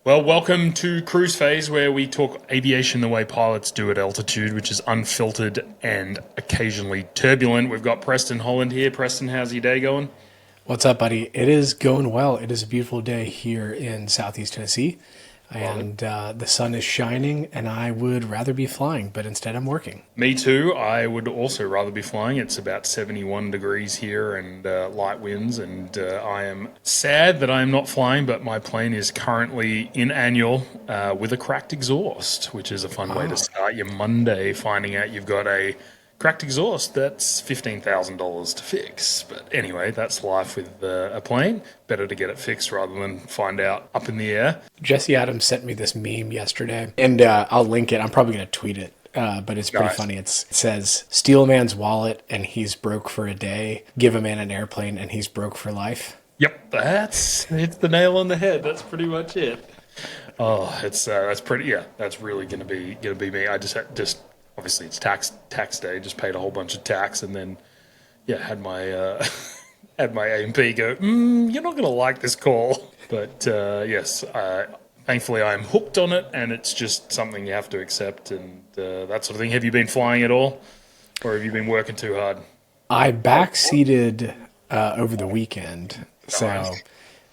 Well, welcome to Cruise Phase, where we talk aviation the way pilots do at altitude, which is unfiltered and occasionally turbulent. We've got Preston Holland here. Preston, how's your day going? What's up, buddy? It is going well. It is a beautiful day here in Southeast Tennessee, and the sun is shining, and I would rather be flying, but instead I'm working. Me too. I would also rather be flying. It's about 71 degrees here and light winds, and I am sad that I am not flying, but my plane is currently in annual with a cracked exhaust, which is a fun way to start your Monday, finding out you've got a cracked exhaust that's $15,000 to fix. But anyway, that's life with a plane. Better to get it fixed rather than find out up in the air. Jesse Adams sent me this meme yesterday, and I'll link it. I'm probably going to tweet it, but it's pretty funny. It says, steal a man's wallet and he's broke for a day. Give a man an airplane and he's broke for life. Yep, it's the nail on the head. That's pretty much it. Oh, that's pretty. Yeah, that's really gonna be me. I just obviously it's tax day. Just paid a whole bunch of tax, and then had my had my A&P go. You're not gonna like this call, but yes. Thankfully, I'm hooked on it, and it's just something you have to accept, and that sort of thing. Have you been flying at all, or have you been working too hard? I backseated over the weekend, so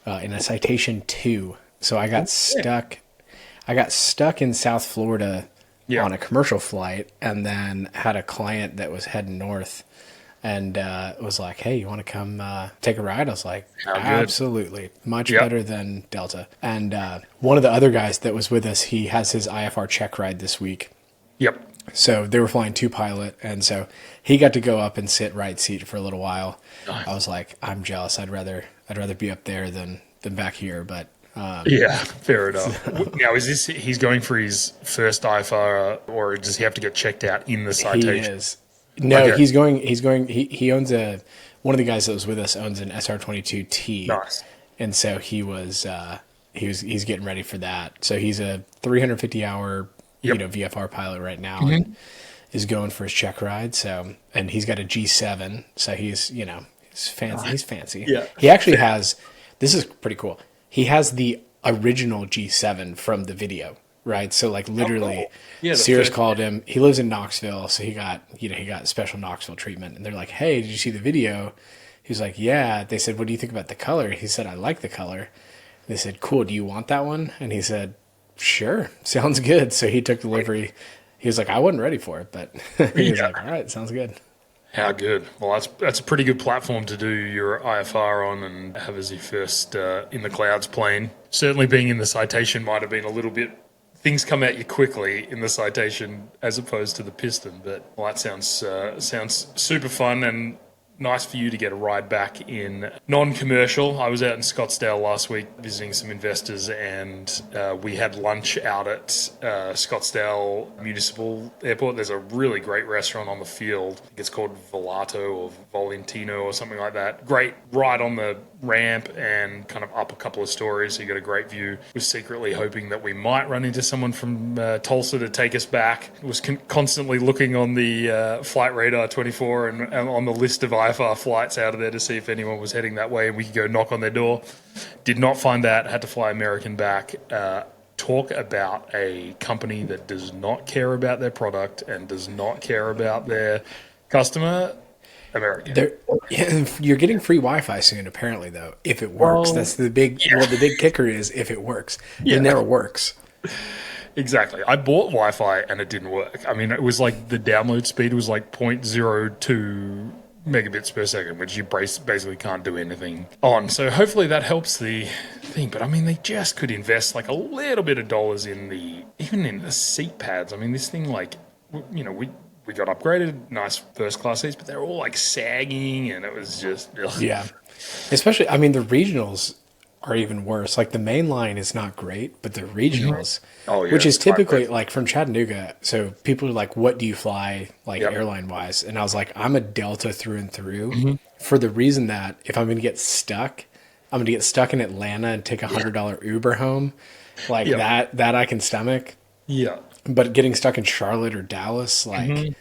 Nice. in a Citation 2. So I got stuck. I got stuck in South Florida Yeah. on a commercial flight, and then had a client that was heading north, and was like, "Hey, you want to come take a ride?" I was like, How good. "Absolutely, much Yep. better than Delta." And one of the other guys that was with us, he has his IFR check ride this week. Yep. So they were flying two pilot, and so he got to go up and sit right seat for a little while. Nice. I was like, I'm jealous. I'd rather be up there than back here. But Yeah, fair enough. Now, is this he's going for his first IFR, or does he have to get checked out in the he citation? is no, Okay. he's going. He owns one of the guys that was with us owns an SR-22T, Nice. and so he's getting ready for that. So he's a 350 hour Yep. VFR pilot right now. And is going for his check ride. So, and he's got a G7. So he's fancy. He's fancy. Yeah. He actually has. This is pretty cool. He has the original G7 from the video, right? So like literally, Yeah, the Sears first- called him. He lives in Knoxville, so he got special Knoxville treatment. And they're like, "Hey, did you see the video?" He was like, "Yeah." They said, "What do you think about the color?" He said, "I like the color." They said, "Cool. Do you want that one?" And he said, "Sure, sounds good." So he took delivery. He was like, "I wasn't ready for it," but he was Yeah. like, "All right, sounds good." How good. Well, that's a pretty good platform to do your IFR on and have as your first in the clouds plane. Certainly being in the citation might have been a little bit, things come at you quickly in the citation as opposed to the piston. But well, that sounds super fun and nice for you to get a ride back in non-commercial. I was out in Scottsdale last week visiting some investors, and we had lunch out at Scottsdale Municipal Airport. There's a really great restaurant on the field. I think it's called Volato or Volentino or something like that. Great right on the ramp and kind of up a couple of stories, so you get a great view. Was secretly hoping that we might run into someone from Tulsa to take us back. Was constantly looking on the Flight Radar 24 and on the list of IFR flights out of there to see if anyone was heading that way and we could go knock on their door. Did not find that. Had to fly American back. Talk about a company that does not care about their product and does not care about their customer. American. You're getting free Wi-Fi soon, apparently. Though, if it works, Well, that's the big. yeah. Well, the big kicker is if it works. Yeah. It never works. Exactly. I bought Wi-Fi and it didn't work. I mean, it was like the download speed was like 0.02 megabits per second, which you basically can't do anything on. So hopefully that helps the thing. But I mean, they just could invest like a little bit of dollars even in the seat pads. I mean, this thing we got upgraded, nice first class seats, but they're all like sagging, and it was just ugh. Yeah, especially. I mean, the regionals are even worse. Like the main line is not great, but the regionals, Oh, yeah, which is it's not typically great. like from Chattanooga. So people are like, "What do you fly like Yep. airline wise?" And I was like, "I'm a Delta through and through," Mm-hmm. for the reason that if I'm going to get stuck, I'm going to get stuck in Atlanta and take $100 Uber home, like Yeah. that I can stomach. Yeah. But getting stuck in Charlotte or Dallas, like Mm-hmm.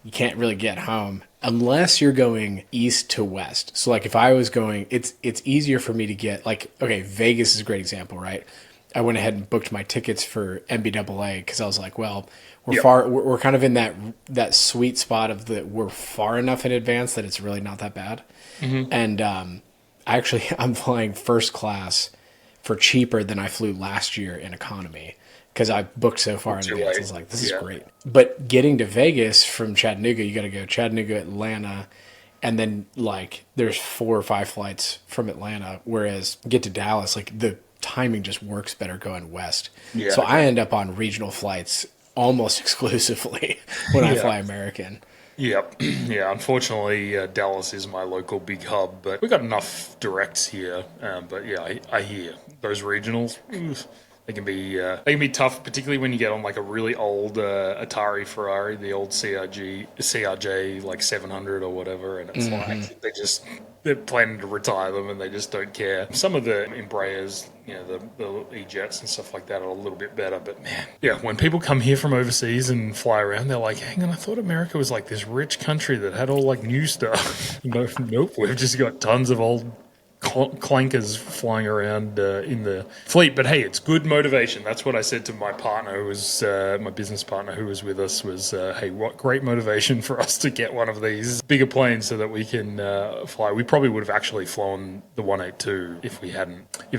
you can't really get home unless you're going east to west. So like if I was going, it's easier for me to get like, okay, Vegas is a great example, right? I went ahead and booked my tickets for NBAA because I was like, well, Yep. we're kind of in that sweet spot of we're far enough in advance that it's really not that bad. And I'm flying first class for cheaper than I flew last year in economy because I booked so far in Too advance. I late. was like, this is Yeah. great. But getting to Vegas from Chattanooga, you got to go Chattanooga, Atlanta, and then like there's 4 or 5 flights from Atlanta. Whereas get to Dallas, like the timing just works better going west. Yeah, So I okay. end up on regional flights almost exclusively when I Yeah. fly American. Yep. Yeah, unfortunately, Dallas is my local big hub, but we got enough directs here. But yeah, I hear those regionals. Oof, they can be tough, particularly when you get on like a really old Atari Ferrari, the old CRJ like 700 or whatever, and it's like they're planning to retire them and they just don't care. Some of the Embraers, the E-jets and stuff like that are a little bit better, but man, yeah, when people come here from overseas and fly around, they're like, hang on, I thought America was like this rich country that had all like new stuff. Nope, we've just got tons of old clankers flying around in the fleet. But hey, it's good motivation. That's what I said to my partner, who was my business partner, who was with us. Was hey, what great motivation for us to get one of these bigger planes so that we can fly. We probably would have actually flown the 182 if it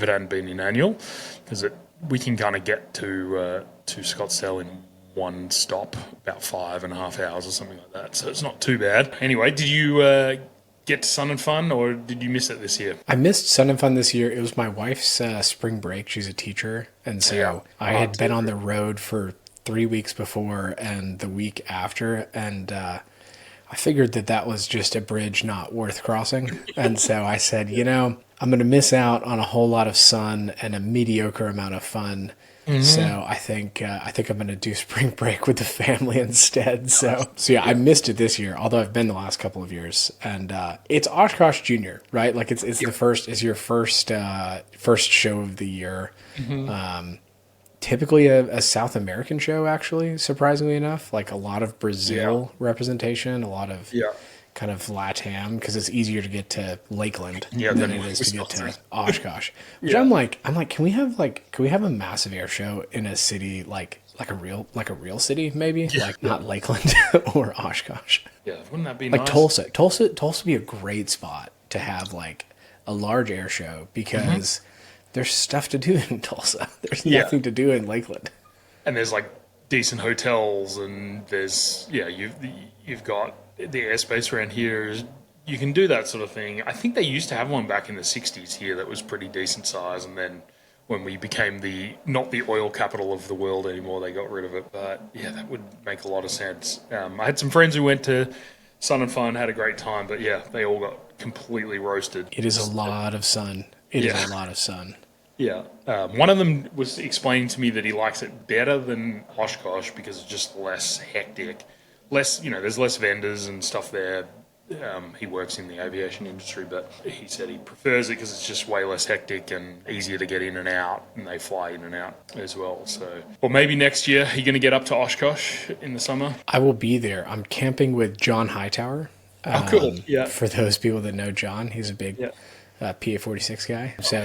hadn't been in annual, because we can kind of get to Scottsdale in one stop, about 5.5 hours or something like that. So it's not too bad. Anyway, did you get to Sun and Fun, or did you miss it this year? I missed Sun and Fun this year. It was my wife's spring break. She's a teacher. And so Yeah. I had been on the road for 3 weeks before and the week after. And I figured that was just a bridge not worth crossing. And so I said, I'm going to miss out on a whole lot of sun and a mediocre amount of fun. So I think I'm going to do spring break with the family instead. So yeah, I missed it this year, although I've been the last couple of years. And it's Oshkosh Junior, right? Like it's your first show of the year. Typically a South American show, actually, surprisingly enough. Like a lot of Brazil representation, a lot of Yeah. kind of LATAM, because it's easier to get to Lakeland Yeah, than than it is to get to Wisconsin. Oshkosh. Which Yeah. I'm like, can we have a massive air show in a city like a real city, maybe? Like not Lakeland or Oshkosh. Yeah, wouldn't that be Like nice? Tulsa would be a great spot to have like a large air show because there's stuff to do in Tulsa. There's Yeah. nothing to do in Lakeland. And there's like decent hotels, and you've got the airspace around here. You can do that sort of thing. I think they used to have one back in the '60s here that was pretty decent size, and then when we became not the oil capital of the world anymore, they got rid of it. But yeah, that would make a lot of sense. I had some friends who went to Sun and Fun, had a great time, but yeah, they all got completely roasted. It is a lot of sun. It is Yeah. a lot of sun. Yeah. One of them was explaining to me that he likes it better than Oshkosh because it's just less hectic. There's less vendors and stuff there. He works in the aviation industry, but he said he prefers it because it's just way less hectic and easier to get in and out, and they fly in and out as well. So, or maybe next year, are you going to get up to Oshkosh in the summer? I will be there. I'm camping with John Hightower. Oh, cool. Yeah. For those people that know John, he's a big Yeah. PA-46 guy. So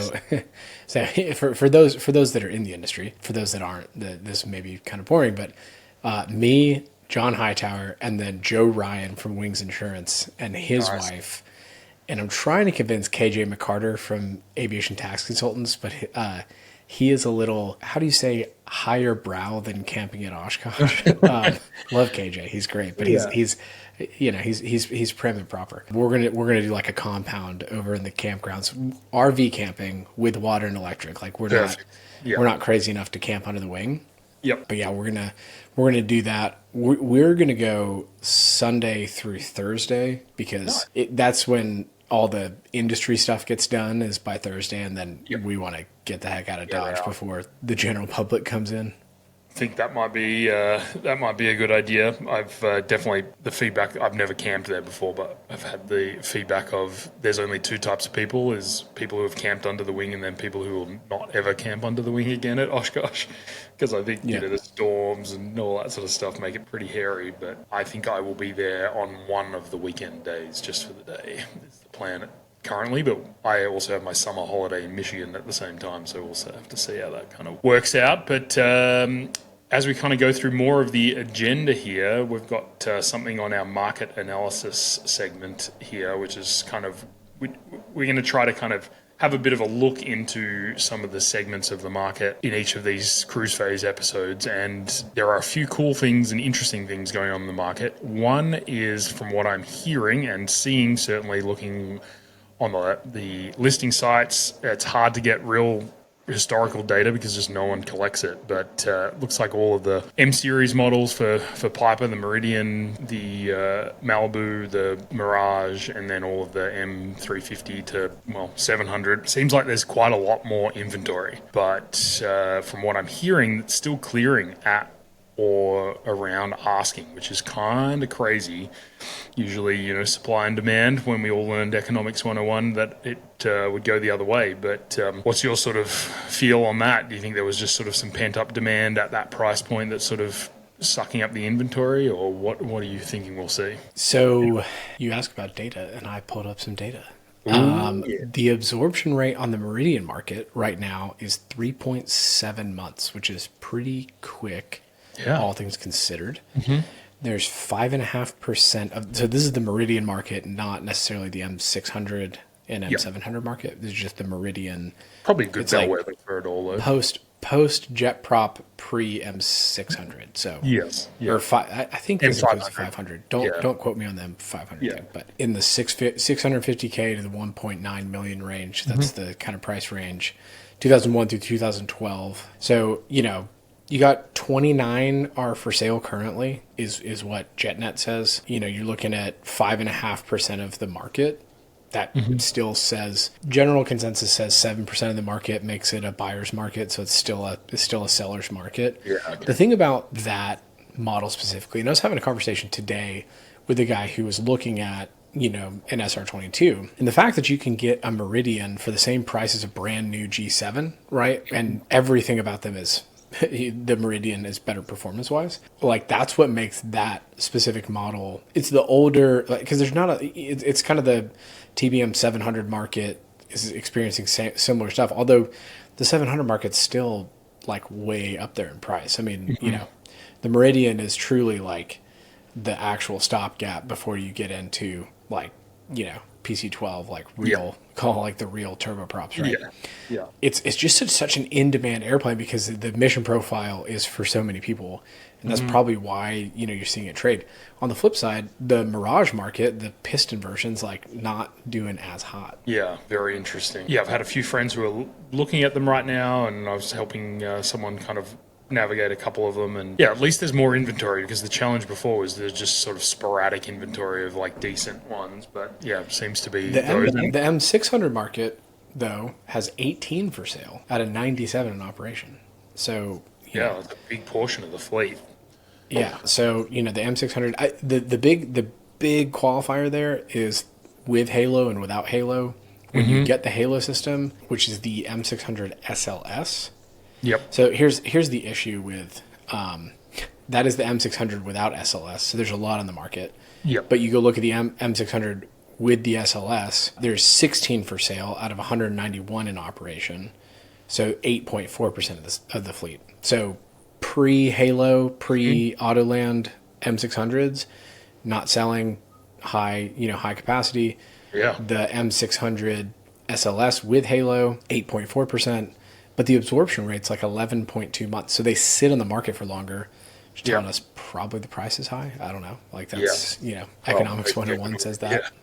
for those that are in the industry, for those that aren't, this may be kind of boring, but me, John Hightower, and then Joe Ryan from Wings Insurance and his Nice. wife. And I'm trying to convince KJ McCarter from Aviation Tax Consultants, but he is a little, how do you say, higher brow than camping at Oshkosh. Love KJ, he's great, but he's prim and proper. We're gonna do like a compound over in the campgrounds, RV camping with water and electric. Like Perfect. Yeah. we're not crazy enough to camp under the wing. Yep. But yeah, we're gonna do that. We're gonna go Sunday through Thursday because that's when all the industry stuff gets done is by Thursday, and then we want to get the heck out of Dodge out. before the general public comes in. I think that might be a good idea. I've definitely the feedback. I've never camped there before, but I've had the feedback of there's only two types of people: is people who have camped under the wing, and then people who will not ever camp under the wing again at Oshkosh. Because I think the storms and all that sort of stuff make it pretty hairy. But I think I will be there on one of the weekend days just for the day. It's the plan. currently, but I also have my summer holiday in Michigan at the same time, so we'll also have to see how that kind of works out. But as we kind of go through more of the agenda here, we've got something on our market analysis segment here, which is kind of, we're going to try to kind of have a bit of a look into some of the segments of the market in each of these cruise phase episodes. And there are a few cool things and interesting things going on in the market. One is, from what I'm hearing and seeing, certainly looking on the listing sites, it's hard to get real historical data because just no one collects it, but looks like all of the M series models for Piper, the Meridian, the Malibu, the Mirage, and then all of the M350 to 700, seems like there's quite a lot more inventory, but from what I'm hearing, it's still clearing at or around asking, which is kind of crazy. Usually, supply and demand, when we all learned Economics 101, that it would go the other way. But what's your sort of feel on that? Do you think there was just sort of some pent-up demand at that price point that's sort of sucking up the inventory, or what are you thinking we'll see? So you asked about data, and I pulled up some data. The absorption rate on the Meridian market right now is 3.7 months, which is pretty quick. Yeah. All things considered. Mm-hmm. There's 5.5% of, so this is the Meridian market, not necessarily the M600 and M700 market. This is just the Meridian. Probably a good bellwether for it all, though. Post jet prop pre M600. So yes, or I think this includes the 500. Don't quote me on the M500 thing, but in the 650K to the 1.9 million range, that's the kind of price range. 2001 through 2012. So you got 29 are for sale currently, is what JetNet says. You're looking at 5.5% of the market. That still says, general consensus says 7% of the market makes it a buyer's market, so it's still a seller's market. Yeah, okay. The thing about that model specifically, and I was having a conversation today with a guy who was looking at an SR22, and the fact that you can get a Meridian for the same price as a brand new G7, right? And everything about them is, the Meridian is better performance wise. Like, that's what makes that specific model. It's the older, because there's not it's kind of the TBM 700 market is experiencing similar stuff. Although the 700 market's still like way up there in price. I mean, the Meridian is truly like the actual stopgap before you get into like, PC-12, like real, call it like the real turboprops, right? Yeah. It's just such an in-demand airplane because the mission profile is for so many people. And that's probably why, you're seeing it trade. On the flip side, the Mirage market, the piston version's like not doing as hot. Yeah, very interesting. Yeah, I've had a few friends who are looking at them right now, and I was helping someone kind of navigate a couple of them, and at least there's more inventory, because the challenge before was there's just sort of sporadic inventory of like decent ones, but it seems to be the M600 market though has 18 for sale out of 97 in operation. So it's a big portion of the fleet. So the M600, the big qualifier there is with Halo and without Halo. When you get the Halo system, which is the M600 SLS. Yep. So here's the issue with that is the M600 without SLS. So there's a lot on the market. Yep. But you go look at the M600 with the SLS. There's 16 for sale out of 191 in operation. So 8.4% of the fleet. So pre-Halo, pre-Autoland M600s, not selling, high capacity. Yeah. The M600 SLS with Halo, 8.4%. But the absorption rate's like 11.2 months. So they sit on the market for longer, which telling us probably the price is high. I don't know. Like that's, Economics 101 says that.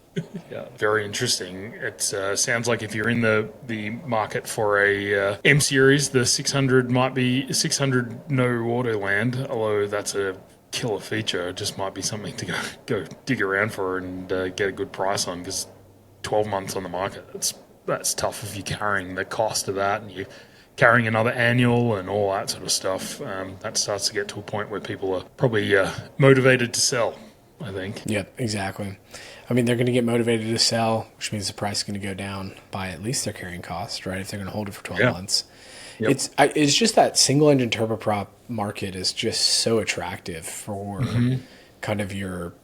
Yeah, very interesting. It sounds like if you're in the market for a M series, the 600 might be 600 no Autoland, although that's a killer feature. It just might be something to go dig around for and get a good price on, because 12 months on the market, that's tough if you're carrying the cost of that and you're carrying another annual and all that sort of stuff. That starts to get to a point where people are probably motivated to sell, I think. Yep, exactly. I mean, they're going to get motivated to sell, which means the price is going to go down by at least their carrying cost, right? If they're going to hold it for 12 months. Yep. It's just that single-engine turboprop market is just so attractive for kind of your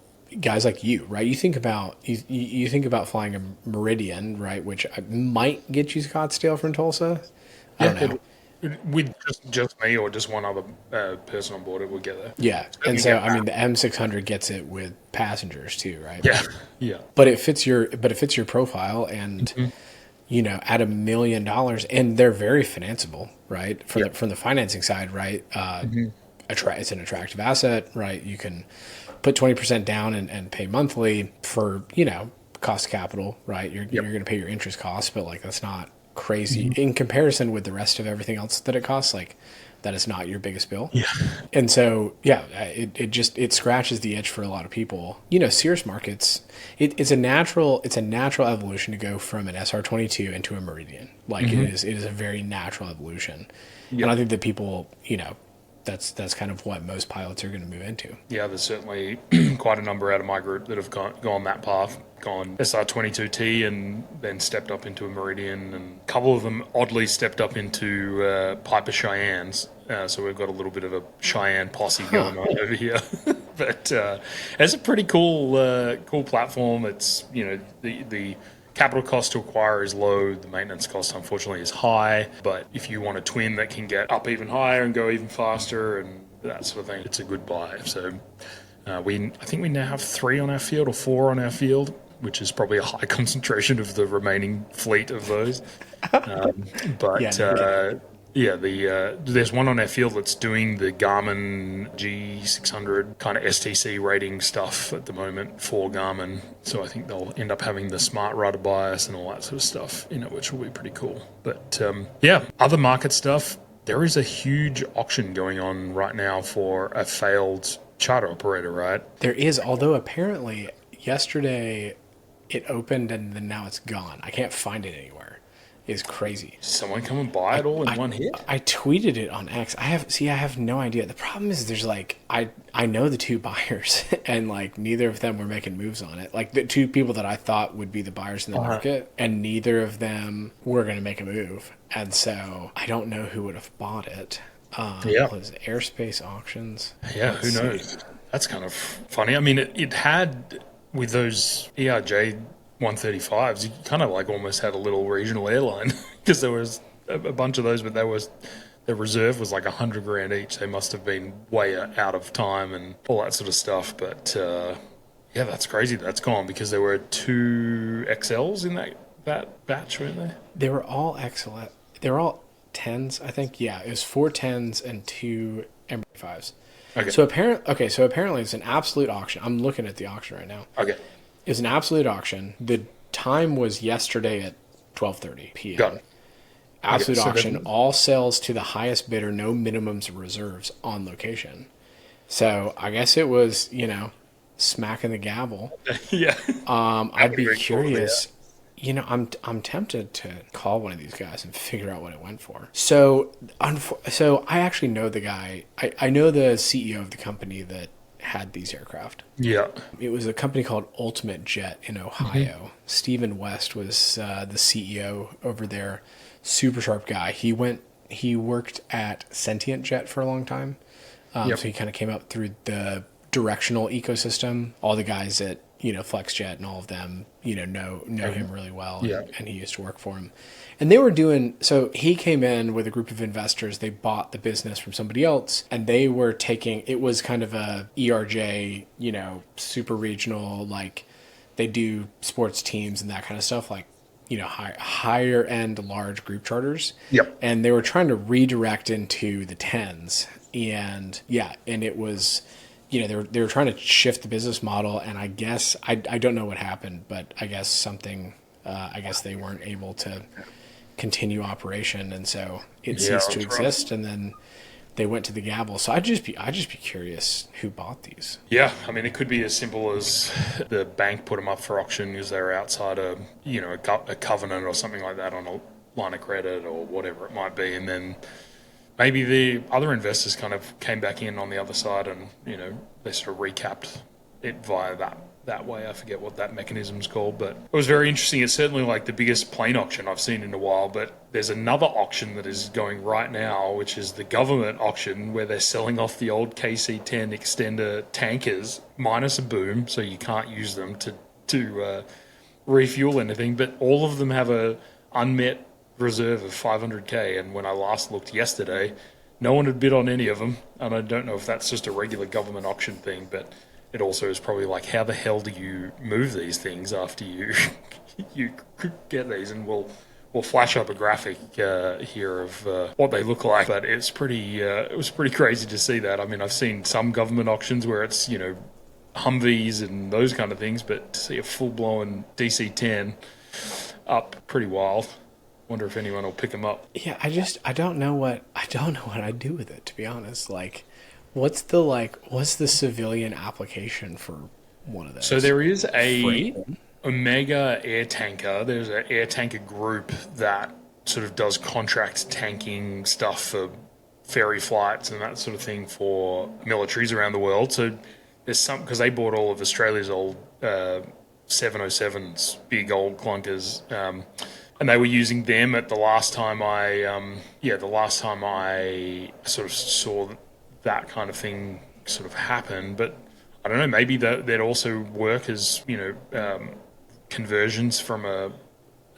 guys like you, right? You think about flying a Meridian, right, which might get you Scottsdale from Tulsa. I don't know. With just me or just one other person on board, it would get there. Yeah, Certainly and so get I mean the M600 gets it with passengers too, right? Yeah, yeah, But it fits your profile, and at $1 million, and they're very financeable, right? From the financing side, right? It's an attractive asset, right? You can put 20% down and pay monthly for cost of capital, right? You're going to pay your interest costs, but like that's not crazy in comparison with the rest of everything else that it costs. Like that is not your biggest bill. yeah, And so, it scratches the itch for a lot of people. Cirrus markets, it's a natural evolution to go from an SR-22 into a Meridian. Like it is a very natural evolution. Yep. And I think that people, that's kind of what most pilots are going to move into. yeah. There's certainly quite a number out of my group that have gone that path, gone SR-22T, and then stepped up into a Meridian, and a couple of them oddly stepped up into Piper Cheyennes. So we've got a little bit of a Cheyenne posse going on over here. But it's a pretty cool platform. It's the capital cost to acquire is low. The maintenance cost, unfortunately, is high. But if you want a twin that can get up even higher and go even faster and that sort of thing, it's a good buy. So I think we now have 3 on our field or 4 on our field, which is probably a high concentration of the remaining fleet of those. There's one on our field that's doing the Garmin G600 kind of STC rating stuff at the moment for Garmin. So I think they'll end up having the smart rudder bias and all that sort of stuff, which will be pretty cool. But other market stuff. There is a huge auction going on right now for a failed charter operator, right? There is, although apparently yesterday it opened and then now it's gone. I can't find it anywhere. It's crazy. Someone come and buy it all in one hit? I tweeted it on X. I have no idea. The problem is there's I know the 2 buyers and neither of them were making moves on it. Like the 2 people that I thought would be the buyers in the market, and neither of them were going to make a move. And so I don't know who would have bought it. Was it Airspace Auctions? Yeah, who knows? That's kind of funny. I mean, it had, with those ERJ 135s, you kind of almost had a little regional airline because there was a bunch of those, but the reserve was $100,000 each. They must have been way out of time and all that sort of stuff. But that's crazy. That's gone because there were 2 XLs in that batch, weren't there? They were all XL. They were all 10s, I think. Yeah, it was 4 10s and 2 M5s. Okay. So apparently it's an absolute auction. I'm looking at the auction right now. Okay. It was an absolute auction. The time was yesterday at 12:30 p.m. Got it. Absolute auction. All sales to the highest bidder, no minimums or reserves on location. So I guess it was, smacking the gavel. Yeah. I'd be curious. I'm tempted to call one of these guys and figure out what it went for. So I actually know the guy. I know the CEO of the company that had these aircraft. Yeah. It was a company called Ultimate Jet in Ohio. Stephen West was the CEO over there. Super sharp guy. He worked at Sentient Jet for a long time. So he kind of came up through the directional ecosystem. All the guys at FlexJet and all of them, know him really well, and he used to work for him. And they were so he came in with a group of investors. They bought the business from somebody else, and they were it was kind of a ERJ, super regional, they do sports teams and that kind of stuff, higher end large group charters. Yep. And they were trying to redirect into the 10s, and it was, they were trying to shift the business model, and I guess I don't know what happened, but I guess something I guess they weren't able to continue operation, and so it ceased to exist, and then they went to the gavel. So I'd just be curious who bought these. Yeah, I mean, it could be as simple as the bank put them up for auction because they're outside a covenant or something like that on a line of credit or whatever it might be, and then maybe the other investors kind of came back in on the other side and, they sort of recapped it via that way. I forget what that mechanism's called, but it was very interesting. It's certainly like the biggest plane auction I've seen in a while, but there's another auction that is going right now, which is the government auction where they're selling off the old KC-10 extender tankers minus a boom, so you can't use them to refuel anything, but all of them have a unmet reserve of 500k, and when I last looked yesterday, no one had bid on any of them, and I don't know if that's just a regular government auction thing, but it also is probably like, how the hell do you move these things after you you get these? And we'll flash up a graphic here of what they look like, but it's pretty it was pretty crazy to see that. I mean, I've seen some government auctions where it's, Humvees and those kind of things, but to see a full-blown DC-10 up, pretty wild. Wonder if anyone will pick them up. Yeah, I don't know what I'd do with it, to be honest. Like, what's the civilian application for one of those? So there is a Freight? Omega air tanker. There's an air tanker group that sort of does contract tanking stuff for ferry flights and that sort of thing for militaries around the world. So there's some, because they bought all of Australia's old 707s, big old clunkers, and they were using them at the last time I sort of saw that kind of thing sort of happen. But I don't know, maybe they'd also work as, conversions from a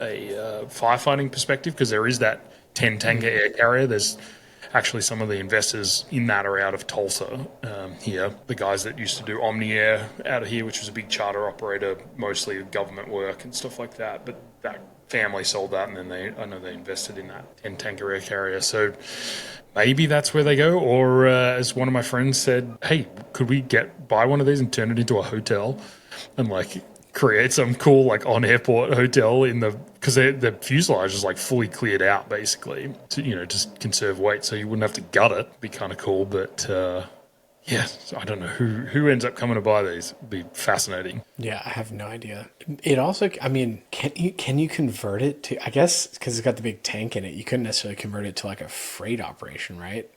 firefighting perspective, because there is that 10 tanker air carrier. There's actually some of the investors in that are out of Tulsa here. The guys that used to do Omni Air out of here, which was a big charter operator, mostly government work and stuff like that. But that family sold that, and then I know they invested in that 10 tanker air carrier. So maybe that's where they go. Or as one of my friends said, hey, could we buy one of these and turn it into a hotel and create some cool on airport hotel because the fuselage is fully cleared out basically to just conserve weight, so you wouldn't have to gut it. It'd be kind of cool. But yeah, I don't know who ends up coming to buy these. It'd be fascinating. Yeah, I have no idea. It also, I mean, can you convert it to, I guess because it's got the big tank in it, you couldn't necessarily convert it to a freight operation, right?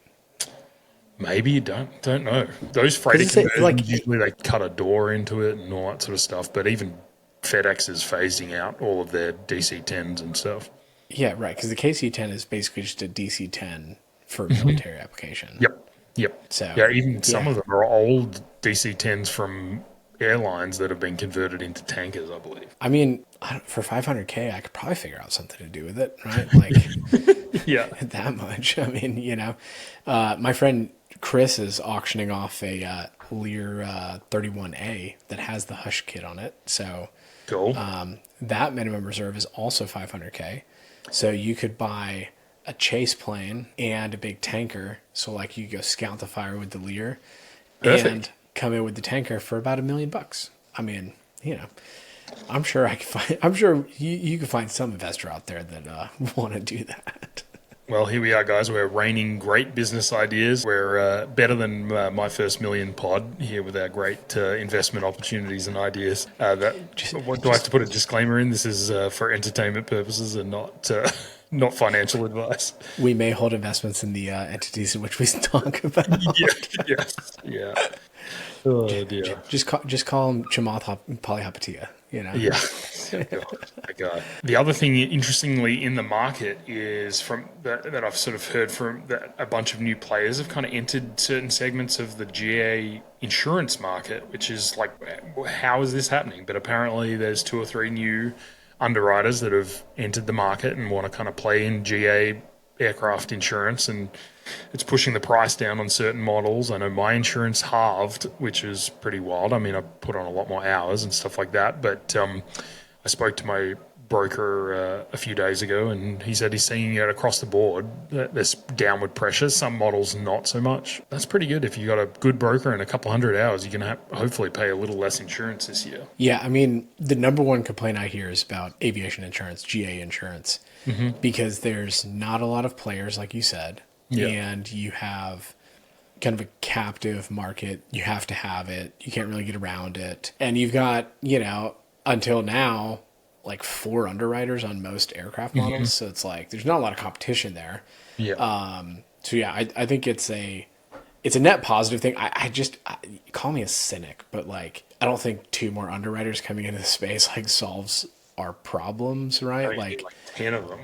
Maybe you don't know. Those freighter conversions, usually they cut a door into it and all that sort of stuff. But even FedEx is phasing out all of their DC-10s and stuff. Yeah, right. Because the KC-10 is basically just a DC-10 for military application. Yep. So yeah, even some of them are old DC-10s from airlines that have been converted into tankers, I believe. I mean, for 500K, I could probably figure out something to do with it, right? Yeah, that much. I mean, my friend Chris is auctioning off a Lear 31A that has the Hush kit on it. So cool. That minimum reserve is also 500K. So you could buy a chase plane and a big tanker. So you go scout the fire with the Lear. Perfect. And come in with the tanker for about $1 million. I mean, I'm sure you can find some investor out there that want to do that. Well, here we are, guys. We're raining great business ideas. We're better than My First Million pod here with our great investment opportunities and ideas. Do I have to put a disclaimer in? This is for entertainment purposes and not financial advice. We may hold investments in the entities in which we talk about. Yeah. Oh dear. Just call them Chamath Polyhopatia. Yeah. That guy. The other thing, interestingly, in the market is that I've sort of heard from that a bunch of new players have kind of entered certain segments of the GA insurance market, which is how is this happening? But apparently there's 2 or 3 new underwriters that have entered the market and want to kind of play in GA aircraft insurance, and it's pushing the price down on certain models. I know my insurance halved, which is pretty wild. I mean, I put on a lot more hours and stuff like that, but I spoke to my broker a few days ago, and he said he's seeing it across the board. There's downward pressure. Some models not so much. That's pretty good. If you got a good broker and a couple hundred hours, you can hopefully pay a little less insurance this year. Yeah, I mean, the number one complaint I hear is about aviation insurance, GA insurance, because there's not a lot of players, like you said, and you have kind of a captive market. You have to have it. You can't really get around it. And you've got, until now, 4 underwriters on most aircraft models. So it's there's not a lot of competition there. Yeah. So yeah, I think it's it's a net positive thing. Call me a cynic, but like, I don't think two more underwriters coming into the space like solves our problems, right? You need Like, like 10 of them.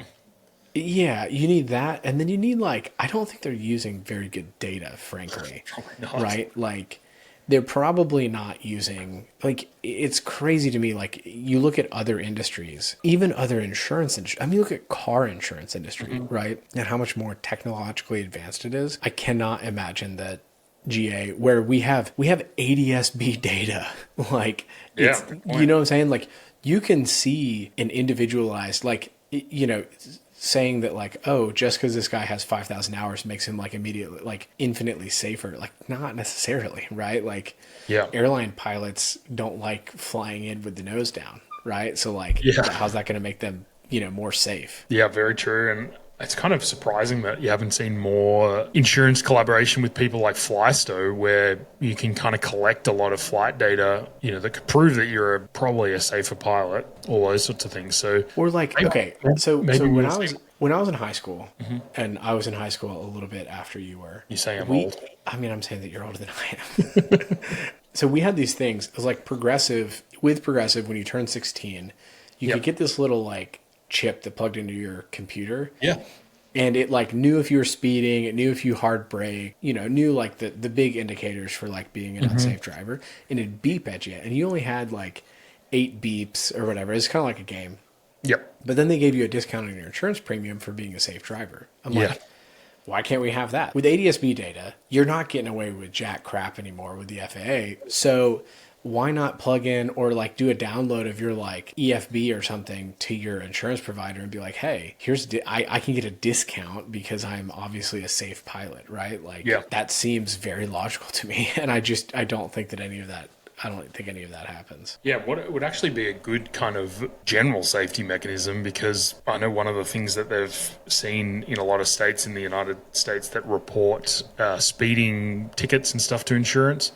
yeah, you need that. And then you need like, I don't think they're using very good data, frankly. Probably not. Right? Like, they're probably not using, like, it's crazy to me. Like, you look at other industries, even other insurance, I mean, look at car insurance industry, right? And how much more technologically advanced it is. I cannot imagine that GA, where we have ADSB data, like, Yeah, it's, good point. you know what I'm saying? Like, you can see an individualized, like, saying that like, oh, just because this guy has 5,000 hours makes him like immediately like infinitely safer, like not necessarily, right? Like, Yeah. airline pilots don't like flying in with the nose down, right? So like, Yeah. how's that going to make them more safe? Yeah, very true. And it's kind of surprising that you haven't seen more insurance collaboration with people like Flysto, where you can kind of collect a lot of flight data, that could prove that you're probably a safer pilot, all those sorts of things. So, Or like, okay, so maybe when we'll I was see. when I was in high school, and I was in high school a little bit after you were. You say I'm we, old. I mean, I'm saying that you're older than I am. So we had these things. It was like Progressive. With Progressive, when you turn 16, you Yep. could get this little like chip that plugged into your computer, Yeah. and it like knew if you were speeding, it knew if you hard brake, knew like the big indicators for like being an unsafe driver, and it'd beep at you, and you only had like 8 beeps or whatever. It's kind of like a game. Yep. But then they gave you a discount on your insurance premium for being a safe driver. I'm Yeah. like, why can't we have that? With ADSB data, you're not getting away with jack crap anymore with the FAA. So why not plug in or like do a download of your like EFB or something to your insurance provider and be like, hey, I can get a discount because I'm obviously a safe pilot, right? Like, Yeah. that seems very logical to me. And I don't think any of that happens. Yeah, what it would actually be a good kind of general safety mechanism, because I know one of the things that they've seen in a lot of states in the United States that report speeding tickets and stuff to insurance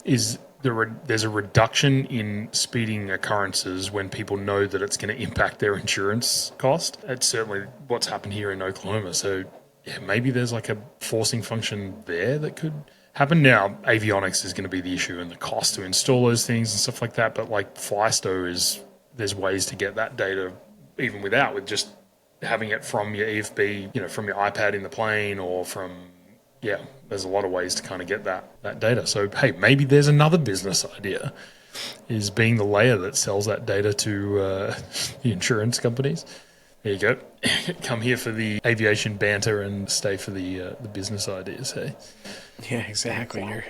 is there's a reduction in speeding occurrences when people know that it's going to impact their insurance cost. It's certainly what's happened here in Oklahoma. So yeah, maybe there's like a forcing function there that could happen. Now, avionics is going to be the issue and the cost to install those things and stuff like that. But like Flysto there's ways to get that data even with just having it from your EFB, from your iPad in the plane or from, there's a lot of ways to kind of get that data. So, hey, maybe there's another business idea, is being the layer that sells that data to the insurance companies. There you go. Come here for the aviation banter and stay for the business ideas, hey? Yeah, exactly.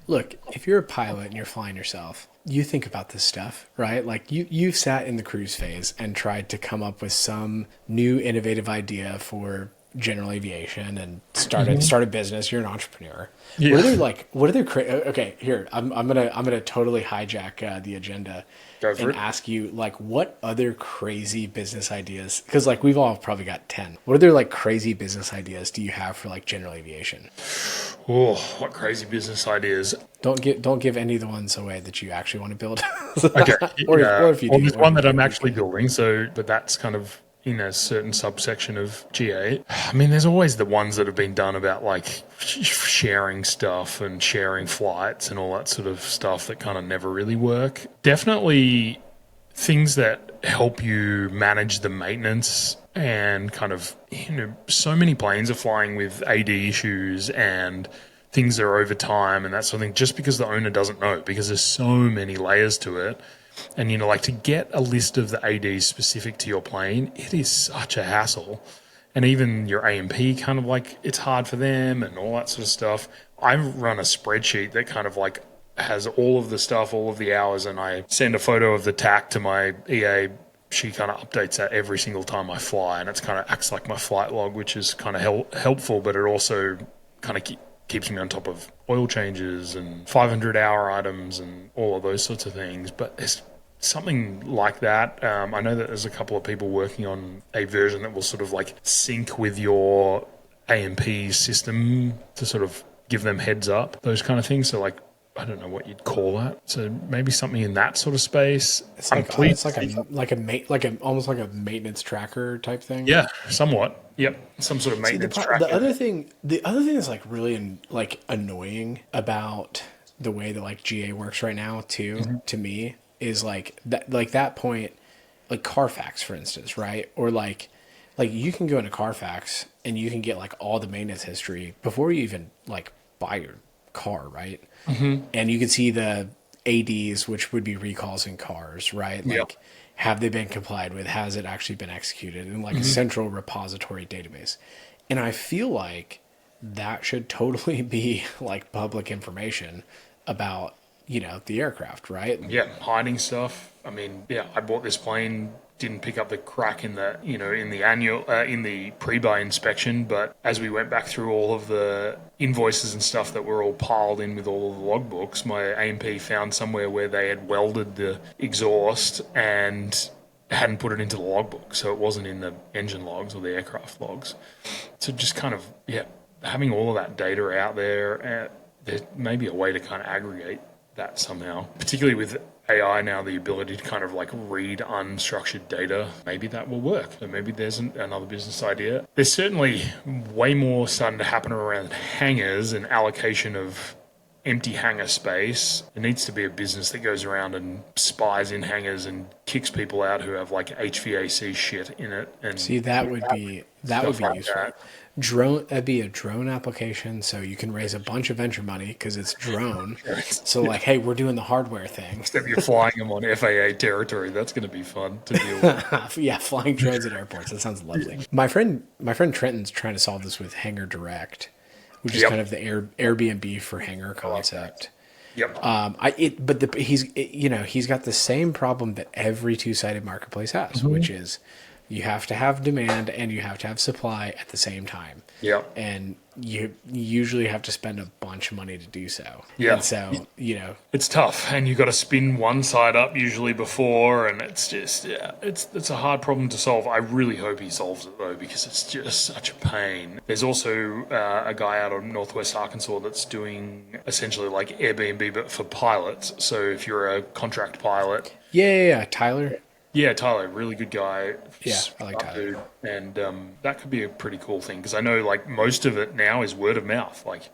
Look, if you're a pilot and you're flying yourself, you think about this stuff, right? Like you've sat in the cruise phase and tried to come up with some new innovative idea for general aviation and start a business. You're an entrepreneur. Yeah. Okay, here, I'm gonna totally hijack the agenda Go for and it. ask you like what other crazy business ideas, because like we've all probably got 10. What other like crazy business ideas do you have for like general aviation? Oh, what crazy business ideas. Don't give any of the ones away that you actually want to build. Okay. or if you do. There's one that I'm actually building, but that's kind of in a certain subsection of GA. I mean, there's always the ones that have been done about like sharing stuff and sharing flights and all that sort of stuff that kind of never really work. Definitely things that help you manage the maintenance and kind of, so many planes are flying with AD issues and things are over time and that sort of thing, just because the owner doesn't know, because there's so many layers to it. And, like to get a list of the ADs specific to your plane, it is such a hassle. And even your AMP kind of like, it's hard for them and all that sort of stuff. I run a spreadsheet that kind of like has all of the stuff, all of the hours, and I send a photo of the TAC to my EA. She kind of updates that every single time I fly, and it's kind of acts like my flight log, which is kind of helpful, but it also kind of keeps me on top of oil changes and 500-hour items and all of those sorts of things. But it's something like that. I know that there's a couple of people working on a version that will sort of like sync with your AMP system to sort of give them heads up, those kind of things. So like I don't know what you'd call that. So maybe something in that sort of space. It's I'm like pleased. almost like a maintenance tracker type thing. Yeah, somewhat. Yep, some sort of See, maintenance the tracker. the other thing that's like really like annoying about the way that like GA works right now too, to me, is like that point, like Carfax, for instance, right? Or like you can go into Carfax and you can get like all the maintenance history before you even like buy your car, right? And you can see the ADs, which would be recalls in cars, right? Yeah. Like, have they been complied with? Has it actually been executed in like a central repository database? And I feel like that should totally be like public information about, the aircraft, right? Yeah, hiding stuff. I mean, yeah, I bought this plane, didn't pick up the crack in the, in the in the pre-buy inspection, but as we went back through all of the invoices and stuff that were all piled in with all of the logbooks, my A&P found somewhere where they had welded the exhaust and hadn't put it into the logbook, so it wasn't in the engine logs or the aircraft logs. So just kind of, yeah, having all of that data out there, there may be a way to kind of aggregate that somehow, particularly with AI now, the ability to kind of like read unstructured data. Maybe that will work. So maybe there's another business idea. There's certainly way more starting to happen around hangars and allocation of empty hangar space. There needs to be a business that goes around and spies in hangars and kicks people out who have like HVAC shit in it. And See, that would be useful. that. That'd be a drone application, so you can raise a bunch of venture money because it's drone. So like, hey, we're doing the hardware thing. Instead of you flying them on FAA territory, that's going to be fun to deal with. Yeah, flying drones at airports. That sounds lovely. My friend Trenton's trying to solve this with Hangar Direct, which is kind of the Airbnb for hangar concept. Yep. He's got the same problem that every two-sided marketplace has, which is you have to have demand and you have to have supply at the same time. Yeah. And you usually have to spend a bunch of money to do so. Yeah. And so, It's tough, and you've got to spin one side up usually before, and it's just, yeah, it's a hard problem to solve. I really hope he solves it, though, because it's just such a pain. There's also a guy out of Northwest Arkansas that's doing essentially like Airbnb, but for pilots. So if you're a contract pilot... Yeah, Tyler. Yeah, Tyler, really good guy. Yeah, I like Tyler. Dude. And that could be a pretty cool thing, because I know like most of it now is word of mouth. Like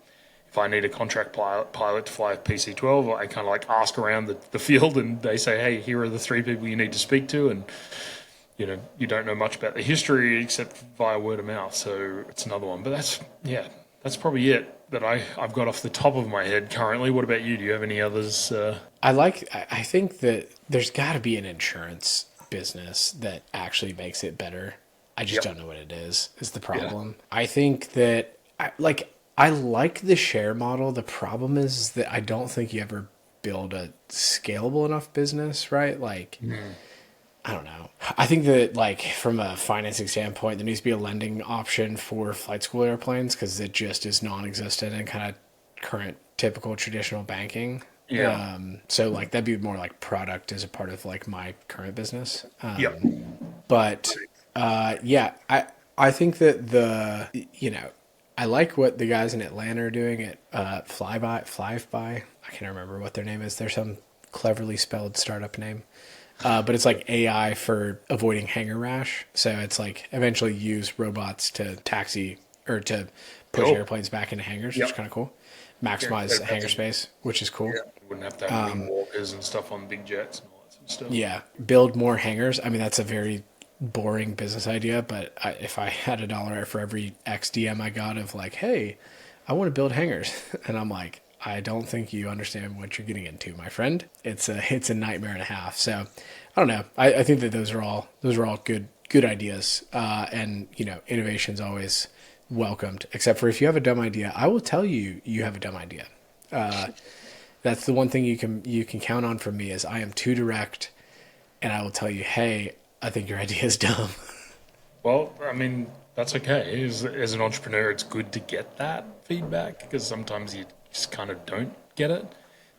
if I need a contract pilot to fly a PC-12, I kind of like ask around the field and they say, hey, here are the 3 people you need to speak to. And, you don't know much about the history except via word of mouth. So it's another one. But that's probably it that I've got off the top of my head currently. What about you? Do you have any others? I think that there's got to be an insurance business that actually makes it better. I just don't know what it is the problem. Yeah. I think that I like the share model. The problem is that I don't think you ever build a scalable enough business, right? Like, I don't know. I think that like from a financing standpoint, there needs to be a lending option for flight school airplanes because it just is non-existent in kind of current typical traditional banking. Yeah. So like that'd be more like product as a part of like my current business. But I think that I like what the guys in Atlanta are doing at Flyby. I can't remember what their name is. There's some cleverly spelled startup name. But it's like AI for avoiding hangar rash. So it's like eventually use robots to taxi or to push airplanes back into hangars, which is kind of cool. Maximize hangar space, which is cool. Yeah, you wouldn't have to have wing walkers and stuff on big jets and all that sort of stuff. Yeah, build more hangars. I mean, that's a very boring business idea, but if I had $1 for every XDM I got of like, hey, I want to build hangars, and I'm like, I don't think you understand what you're getting into, my friend. It's a nightmare and a half. So I don't know. I think that those are all good ideas, and innovation's always welcomed, except for if you have a dumb idea, I will tell you have a dumb idea. That's the one thing you can count on from me is I am too direct, and I will tell you, hey, I think your idea is dumb. Well, I mean, that's okay. As an entrepreneur, it's good to get that feedback because sometimes you just kind of don't get it.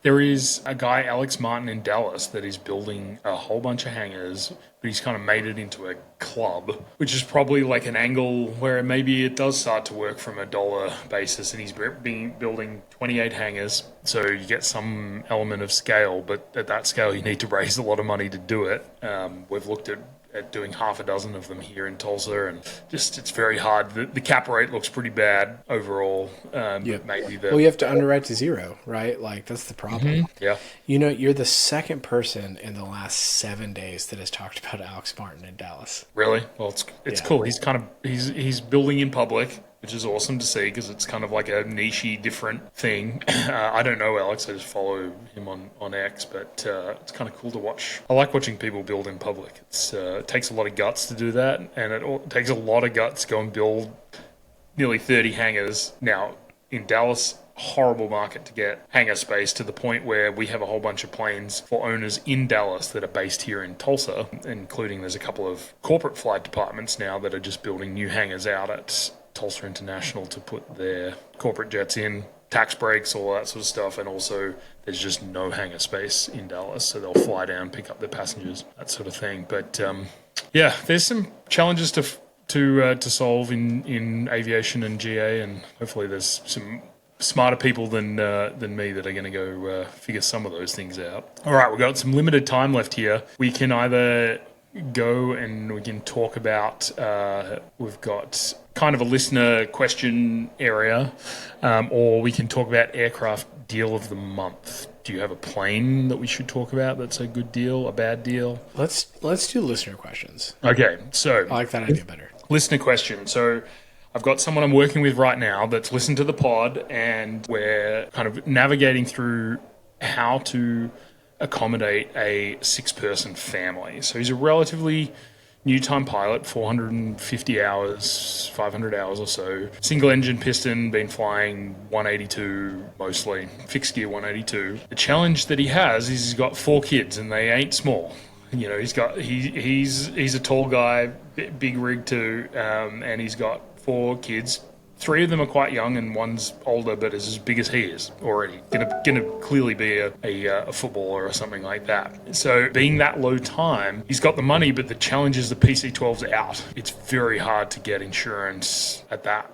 There is a guy, Alex Martin in Dallas, that is building a whole bunch of hangars, but he's kind of made it into a club, which is probably like an angle where maybe it does start to work from a dollar basis, and he's building 28 hangars, so you get some element of scale, but at that scale you need to raise a lot of money to do it. We've looked at doing half a dozen of them here in Tulsa, and just it's very hard. The cap rate looks pretty bad overall. Maybe well, you have to underwrite to zero, right? Like that's the problem. Yeah. You know, you're the second person in the last 7 days that has talked about Alex Martin in Dallas. Really? Well, it's cool. He's building in public, which is awesome to see because it's kind of like a niche-y, different thing. I don't know Alex, I just follow him on X, but it's kind of cool to watch. I like watching people build in public. It takes a lot of guts to do that, and it takes a lot of guts to go and build nearly 30 hangars. Now, in Dallas, horrible market to get hangar space to the point where we have a whole bunch of planes for owners in Dallas that are based here in Tulsa, including there's a couple of corporate flight departments now that are just building new hangars out at Tulsa International to put their corporate jets in, tax breaks, all that sort of stuff, and also there's just no hangar space in Dallas, so they'll fly down, pick up their passengers, that sort of thing. But there's some challenges to solve in aviation and GA, and hopefully there's some smarter people than me that are going to go figure some of those things out. All right, we've got some limited time left here. We can either go and we can talk about we've got kind of a listener question area, or we can talk about aircraft deal of the month. Do you have a plane that we should talk about that's a good deal, a bad deal? Let's do listener questions. Okay, so I like that idea better. Listener question. So I've got someone I'm working with right now that's listened to the pod, and we're kind of navigating through how to accommodate a 6-person family. So he's a relatively new time pilot, 450 hours, 500 hours or so. Single engine piston, been flying 182 mostly, fixed gear 182. The challenge that he has is he's got 4 kids and they ain't small. You know, he's a tall guy, big rig too, and he's got 4 kids. 3 of them are quite young and one's older but is as big as he is already. Gonna clearly be a footballer or something like that. So being that low time, he's got the money, but the challenge is the PC-12's out. It's very hard to get insurance at that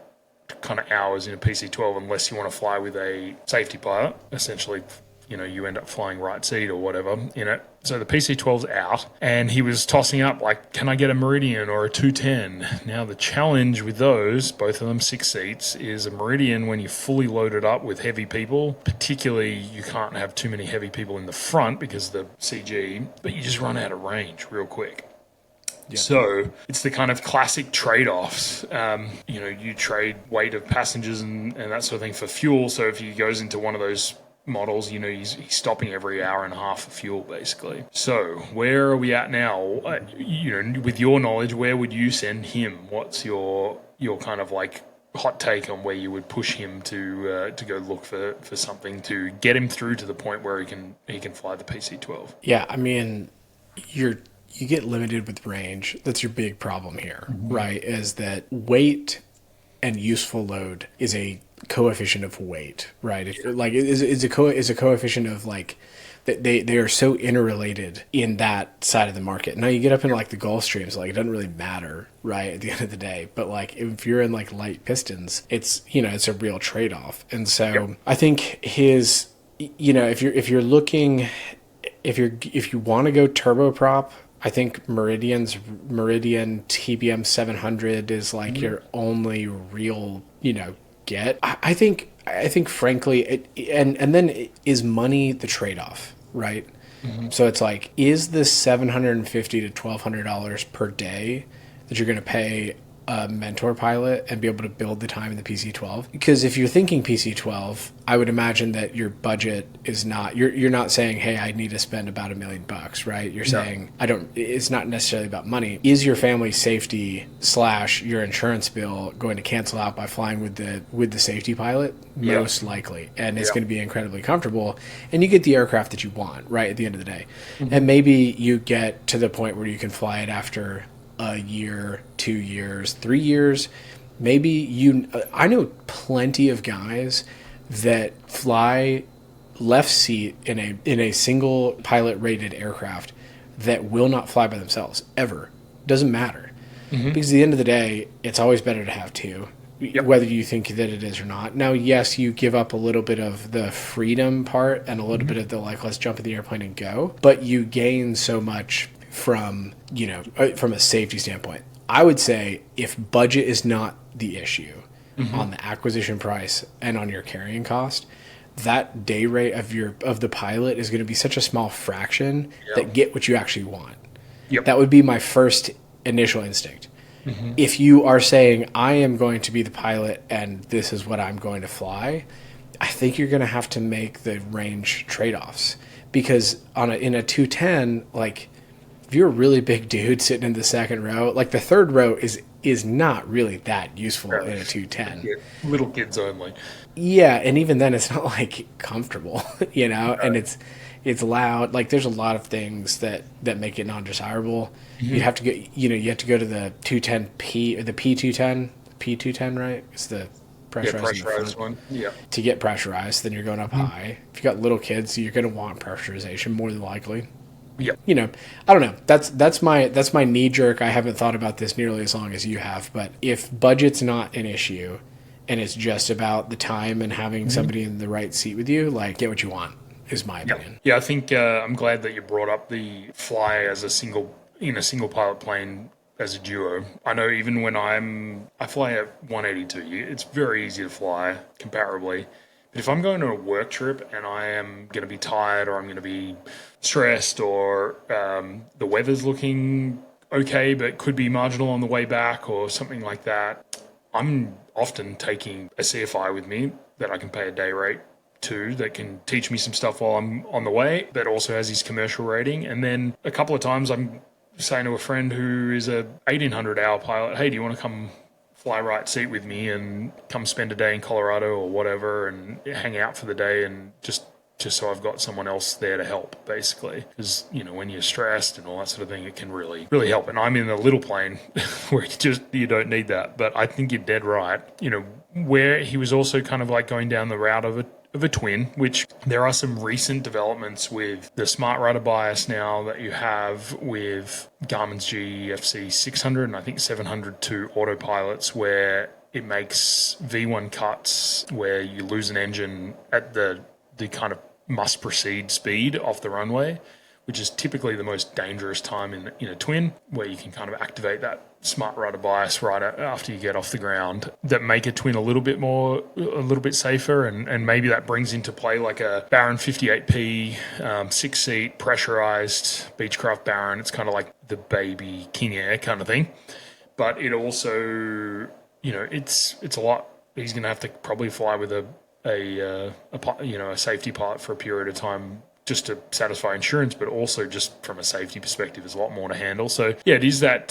kind of hours in a PC-12 unless you want to fly with a safety pilot. Essentially, you know, you end up flying right seat or whatever in it. So the PC-12's out, and he was tossing up, like, can I get a Meridian or a 210? Now, the challenge with those, both of them 6 seats, is a Meridian when you're fully loaded up with heavy people. Particularly, you can't have too many heavy people in the front because of the CG, but you just run out of range real quick. Yeah. So it's the kind of classic trade-offs. You trade weight of passengers and that sort of thing for fuel. So if he goes into one of those models, you know, he's stopping every hour and a half for fuel, basically. So where are we at now? With your knowledge, where would you send him? What's your kind of like hot take on where you would push him to go look for something to get him through to the point where he can fly the PC-12? Yeah, I mean, you get limited with range. That's your big problem here, right? Is that weight and useful load is a coefficient of weight, right? It's a coefficient of like that they are so interrelated in that side of the market. Now you get up in like the Gulfstreams, like it doesn't really matter, right, at the end of the day. But like if you're in like light pistons, it's a real trade-off. And so I think if you want to go turboprop, I think Meridian TBM 700 is like your only real, get. I think frankly, and then is money the trade-off, right? Mm-hmm. So it's like, is this $750 to $1,200 per day that you're going to pay a mentor pilot and be able to build the time in the PC-12? Because if you're thinking PC-12, I would imagine that your budget is not, you're not saying, hey, I need to spend about $1 million, right? You're saying, it's not necessarily about money. Is your family safety / your insurance bill going to cancel out by flying with the safety pilot? Most likely. And it's going to be incredibly comfortable. And you get the aircraft that you want, right, at the end of the day. Mm-hmm. And maybe you get to the point where you can fly it after a year, 2 years, 3 years. Maybe I know plenty of guys that fly left seat in a single pilot rated aircraft that will not fly by themselves ever. Doesn't matter. Because at the end of the day, it's always better to have two, whether you think that it is or not. Now, yes, you give up a little bit of the freedom part and a little bit of the like, let's jump in the airplane and go, but you gain so much from, from a safety standpoint. I would say if budget is not the issue on the acquisition price and on your carrying cost, that day rate of the pilot is going to be such a small fraction that get what you actually want. That would be my first initial instinct. If you are saying, I am going to be the pilot and this is what I'm going to fly, I think you're going to have to make the range trade-offs. Because in a 210, like, if you're a really big dude sitting in the second row, like the third row is not really that useful in a 210. Little kids only. Yeah, and even then it's not like comfortable, and it's loud. Like there's a lot of things that make it non-desirable. You have to go to the 210P or the P210, right? It's the pressurized one. Yeah. To get pressurized, then you're going up high. If you got little kids, you're going to want pressurization more than likely. Yeah. I don't know. That's my knee jerk. I haven't thought about this nearly as long as you have, but if budget's not an issue and it's just about the time and having somebody in the right seat with you, like, get what you want is my opinion. Yeah, I think I'm glad that you brought up the fly as a single pilot plane as a duo. I know even when I fly at 182, it's very easy to fly comparably. But if I'm going on a work trip and I am going to be tired or I'm going to be stressed or the weather's looking okay but could be marginal on the way back or something like that, I'm often taking a CFI with me that I can pay a day rate to that can teach me some stuff while I'm on the way, but also has his commercial rating. And then a couple of times I'm saying to a friend who is a 1,800-hour pilot, hey, do you want to come fly right seat with me and come spend a day in Colorado or whatever and hang out for the day, and just so I've got someone else there to help, basically. Because, when you're stressed and all that sort of thing, it can really, really help. And I'm in a little plane where you don't need that. But I think you're dead right. Where he was also kind of like going down the route of a twin, which there are some recent developments with the smart rudder bias now that you have with Garmin's GFC 600 and I think 702 autopilots, where it makes V1 cuts where you lose an engine at the kind of must proceed speed off the runway, which is typically the most dangerous time in a twin, where you can kind of activate that smart rudder bias right after you get off the ground, that make a twin a little bit safer, and maybe that brings into play like a Baron 58P 6-seat pressurized Beechcraft Baron. It's kind of like the baby King Air kind of thing, but it also, it's a lot. He's going to have to probably fly with a safety pilot for a period of time just to satisfy insurance, but also just from a safety perspective, there's a lot more to handle. So yeah, it is that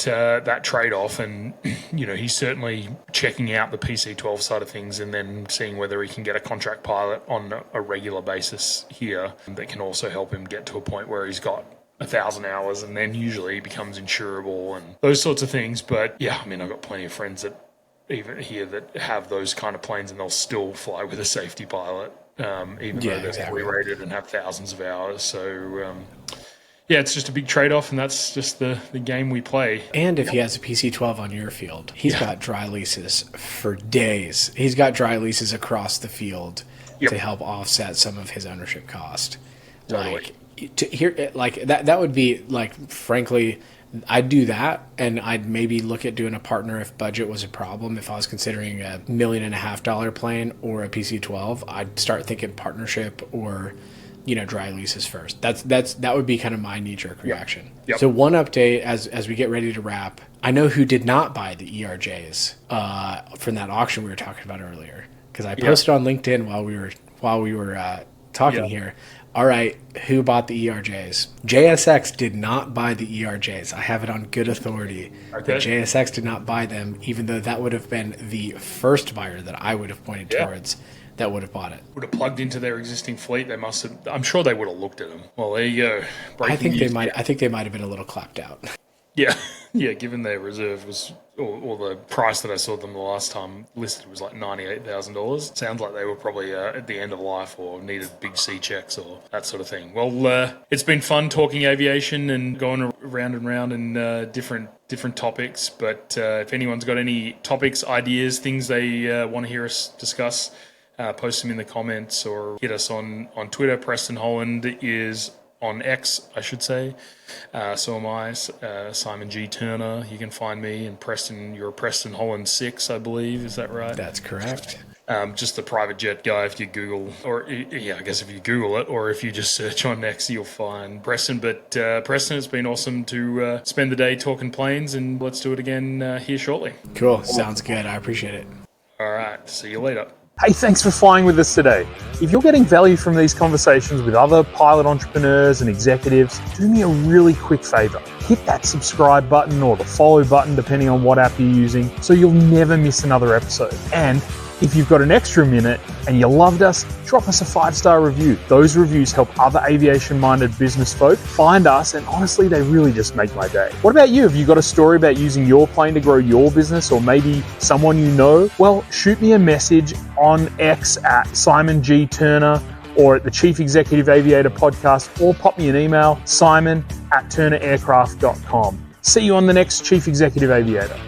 trade-off, and he's certainly checking out the PC-12 side of things and then seeing whether he can get a contract pilot on a regular basis here that can also help him get to a point where he's got 1,000 hours, and then usually he becomes insurable and those sorts of things. But yeah, I've got plenty of friends that even here that have those kind of planes and they'll still fly with a safety pilot, even though they're fully rated and have thousands of hours. So it's just a big trade-off, and that's just the game we play. And if he has a PC-12 on your field, he's got dry leases for days. He's got dry leases across the field to help offset some of his ownership cost. Totally. That would be, like, frankly, I'd do that, and I'd maybe look at doing a partner if budget was a problem. If I was considering $1.5 million plane or a PC-12, I'd start thinking partnership or, dry leases first. That would be kind of my knee-jerk reaction. Yep. So one update as we get ready to wrap. I know who did not buy the ERJs from that auction we were talking about earlier, because I posted on LinkedIn while we were talking here. All right, who bought the ERJs? JSX did not buy the ERJs. I have it on good authority. Okay. That JSX did not buy them, even though that would have been the first buyer that I would have pointed towards that would have bought it. Would have plugged into their existing fleet. They must have. I'm sure they would have looked at them. Well, there you go. I think they might have been a little clapped out. Yeah, yeah. Given their reserve was, or the price that I saw them the last time listed was like $98,000. Sounds like they were probably at the end of life or needed big C checks or that sort of thing. Well, it's been fun talking aviation and going around and round in different topics. But if anyone's got any topics, ideas, things they want to hear us discuss, post them in the comments or hit us on Twitter. Preston Holland is on X, I should say. So am I. Simon G. Turner. You can find me. And Preston, you're Preston Holland 6, I believe. Is that right? That's correct. Just the private jet guy. If you Google, or yeah, I guess if you Google it, or if you just search on X, you'll find Preston. But Preston, it's been awesome to spend the day talking planes, and let's do it again here shortly. Cool. Sounds good. I appreciate it. All right. See you later. Hey, thanks for flying with us today. If you're getting value from these conversations with other pilot entrepreneurs and executives, do me a really quick favor. Hit that subscribe button or the follow button, depending on what app you're using, so you'll never miss another episode. And if you've got an extra minute and you loved us, drop us a 5-star review. Those reviews help other aviation-minded business folk find us, and honestly, they really just make my day. What about you? Have you got a story about using your plane to grow your business, or maybe someone you know? Well, shoot me a message on X at Simon G. Turner or at the Chief Executive Aviator podcast, or pop me an email, simon@turneraircraft.com. See you on the next Chief Executive Aviator.